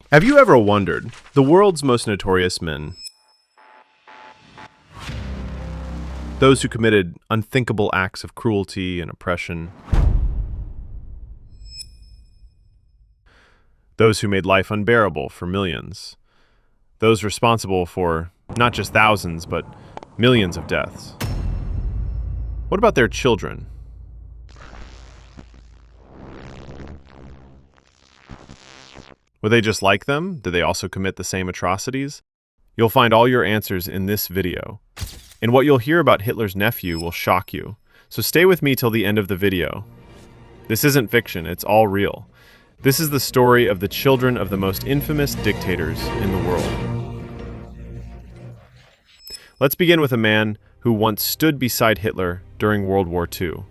Have you ever wondered, the world's most notorious men, those who committed unthinkable acts of cruelty and oppression, those who made life unbearable for millions, those responsible for not just thousands, but millions of deaths? What about their children? Were they just like them? Did they also commit the same atrocities? You'll find all your answers in this video. And what you'll hear about Hitler's nephew will shock you. So stay with me till the end of the video. This isn't fiction, it's all real. This is the story of the children of the most infamous dictators in the world. Let's begin with a man who once stood beside Hitler during World War II.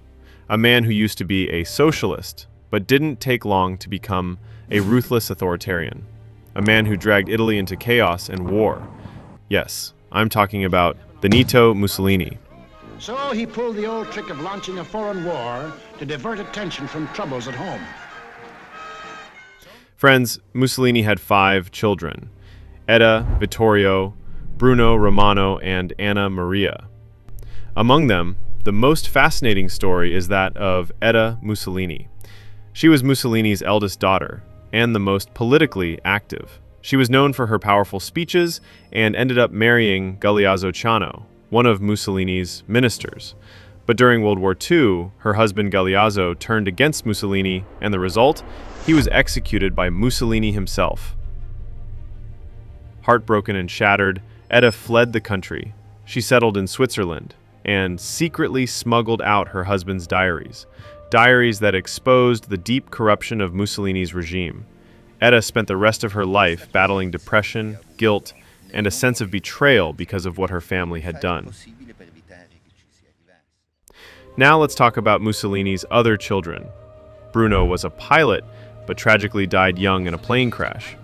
A man who used to be a socialist, but didn't take long to become a ruthless authoritarian. A man who dragged Italy into chaos and war. Yes, I'm talking about Benito Mussolini. So he pulled the old trick of launching a foreign war to divert attention from troubles at home. Friends, Mussolini had 5 children: Edda, Vittorio, Bruno, Romano, and Anna Maria. Among them, the most fascinating story is that of Edda Mussolini. She was Mussolini's eldest daughter, and the most politically active. She was known for her powerful speeches and ended up marrying Galeazzo Ciano, one of Mussolini's ministers. But during World War II, her husband Galeazzo turned against Mussolini, and the result? He was executed by Mussolini himself. Heartbroken and shattered, Edda fled the country. She settled in Switzerland and secretly smuggled out her husband's diaries that exposed the deep corruption of Mussolini's regime. Edda spent the rest of her life battling depression, guilt, and a sense of betrayal because of what her family had done. Now let's talk about Mussolini's other children. Bruno was a pilot, but tragically died young in a plane crash.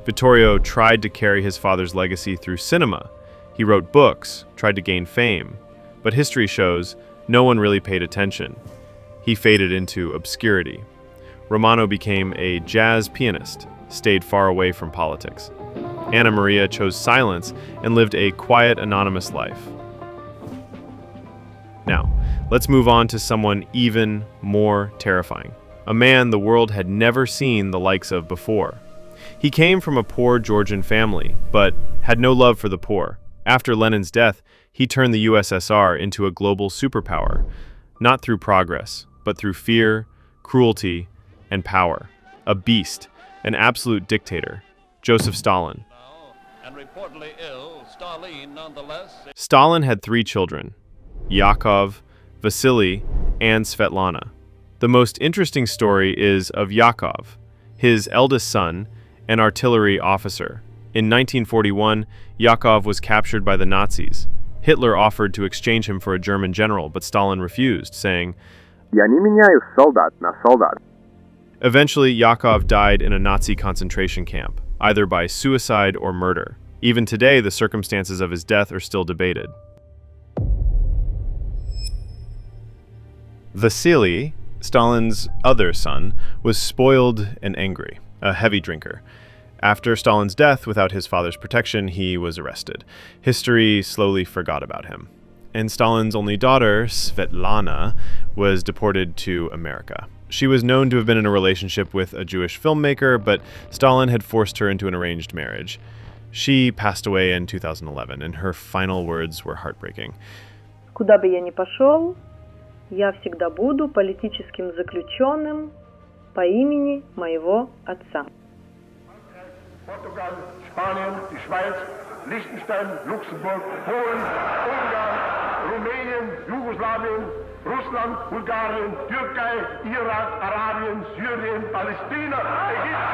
Vittorio tried to carry his father's legacy through cinema. He wrote books, tried to gain fame, but history shows no one really paid attention. He faded into obscurity. Romano became a jazz pianist, stayed far away from politics. Anna Maria chose silence and lived a quiet, anonymous life. Now, let's move on to someone even more terrifying. A man the world had never seen the likes of before. He came from a poor Georgian family, but had no love for the poor. After Lenin's death, he turned the USSR into a global superpower, not through progress, but through fear, cruelty, and power. A beast, an absolute dictator, Joseph Stalin. And reportedly ill, Stalin nonetheless. Stalin had 3 children: Yakov, Vasily, and Svetlana. The most interesting story is of Yakov, his eldest son, an artillery officer. In 1941, Yakov was captured by the Nazis. Hitler offered to exchange him for a German general, but Stalin refused, saying, "Я не меняю солдат на солдат." Eventually, Yakov died in a Nazi concentration camp, either by suicide or murder. Even today, the circumstances of his death are still debated. Vasily, Stalin's other son, was spoiled and angry, a heavy drinker. After Stalin's death, without his father's protection, he was arrested. History slowly forgot about him. And Stalin's only daughter, Svetlana, was deported to America. She was known to have been in a relationship with a Jewish filmmaker, but Stalin had forced her into an arranged marriage. She passed away in 2011, and her final words were heartbreaking. Куда бы я ни пошел, я всегда буду политическим заключенным по имени моего отца. Portugal, Spanien, die Schweiz, Liechtenstein, Luxemburg, Polen, Ungarn, Rumänien, Jugoslawien, Russland, Bulgarien, Türkei, Irak, Arabien, Syrien, Palästina, Ägypten.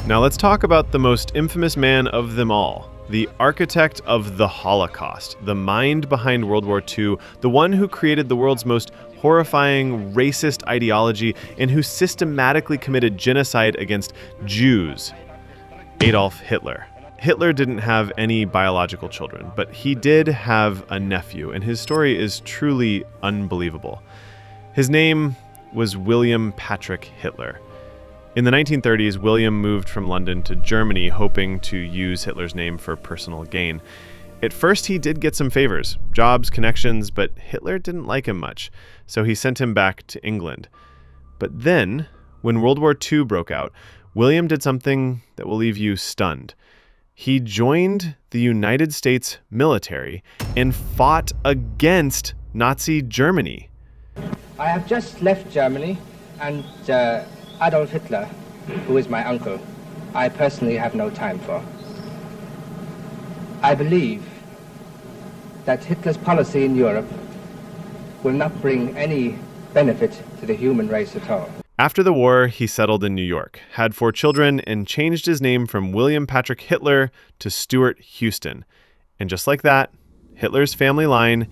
Now let's talk about the most infamous man of them all, the architect of the Holocaust, the mind behind World War II, the one who created the world's most horrifying racist ideology and who systematically committed genocide against Jews, Adolf Hitler. Hitler didn't have any biological children, but he did have a nephew, and his story is truly unbelievable. His name was William Patrick Hitler. In the 1930s, William moved from London to Germany, hoping to use Hitler's name for personal gain. At first, he did get some favors, jobs, connections, but Hitler didn't like him much, so he sent him back to England. But then, when World War II broke out, William did something that will leave you stunned. He joined the United States military and fought against Nazi Germany. I have just left Germany, and Adolf Hitler, who is my uncle, I personally have no time for. I believe that Hitler's policy in Europe will not bring any benefit to the human race at all. After the war, he settled in New York, had 4 children, and changed his name from William Patrick Hitler to Stuart Houston. And just like that, Hitler's family line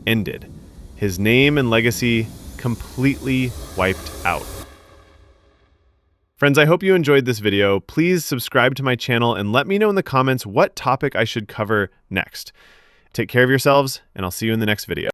ended. His name and legacy completely wiped out. Friends, I hope you enjoyed this video. Please subscribe to my channel and let me know in the comments what topic I should cover next. Take care of yourselves, and I'll see you in the next video.